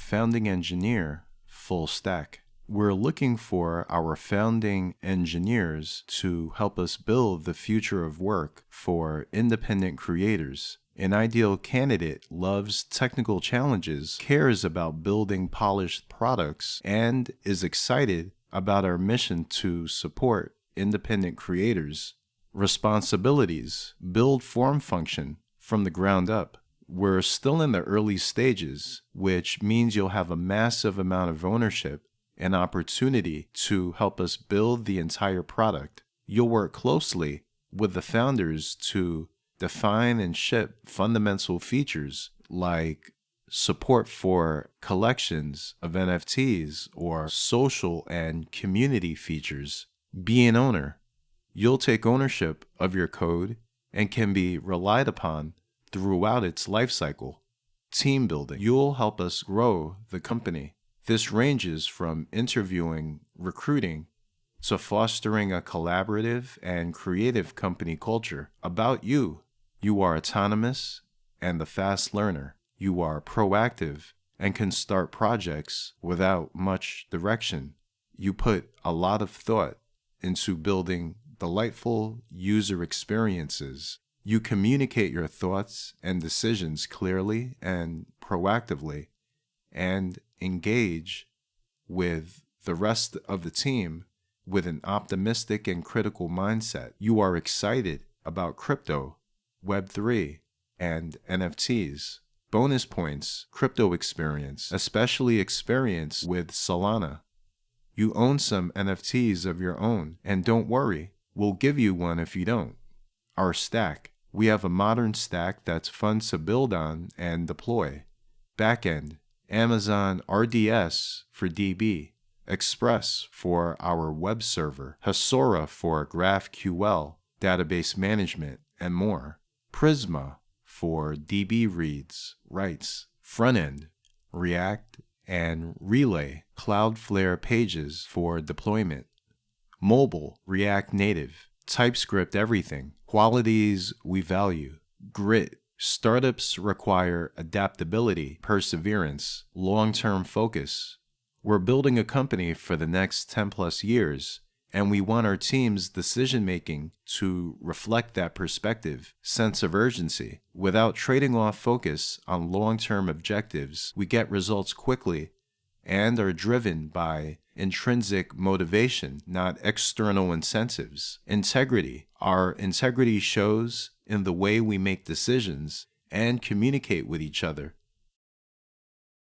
founding engineer full stack. We're looking for our founding engineers to help us build the future of work for independent creators. An ideal candidate loves technical challenges, cares about building polished products, and is excited about our mission to support independent creators. Responsibilities: build form function from the ground up. We're still in the early stages, which means you'll have a massive amount of ownership and opportunity to help us build the entire product. You'll work closely with the founders to define and ship fundamental features like support for collections of NFTs or social and community features. Be an owner. You'll take ownership of your code and can be relied upon throughout its lifecycle. Team building. You'll help us grow the company. This ranges from interviewing, recruiting, to fostering a collaborative and creative company culture. About you: you are autonomous and a fast learner. You are proactive and can start projects without much direction. You put a lot of thought into building delightful user experiences. You communicate your thoughts and decisions clearly and proactively, and engage with the rest of the team with an optimistic and critical mindset. You are excited about crypto, Web3, and NFTs. Bonus points: crypto experience, especially experience with Solana. You own some NFTs of your own, and don't worry, we'll give you one if you don't. Our stack: we have a modern stack that's fun to build on and deploy. Backend: Amazon RDS for DB, Express for our web server, Hasura for GraphQL, database management, and more. Prisma for DB reads, writes. Frontend: React and Relay, Cloudflare pages for deployment. Mobile: React Native, TypeScript everything, qualities we value. Grit: startups require adaptability, perseverance, long-term focus. We're building a company for the next 10 plus years, and we want our team's decision-making to reflect that perspective, sense of urgency. Without trading off focus on long-term objectives, we get results quickly and are driven by intrinsic motivation, not external incentives. Integrity: our integrity shows in the way we make decisions and communicate with each other.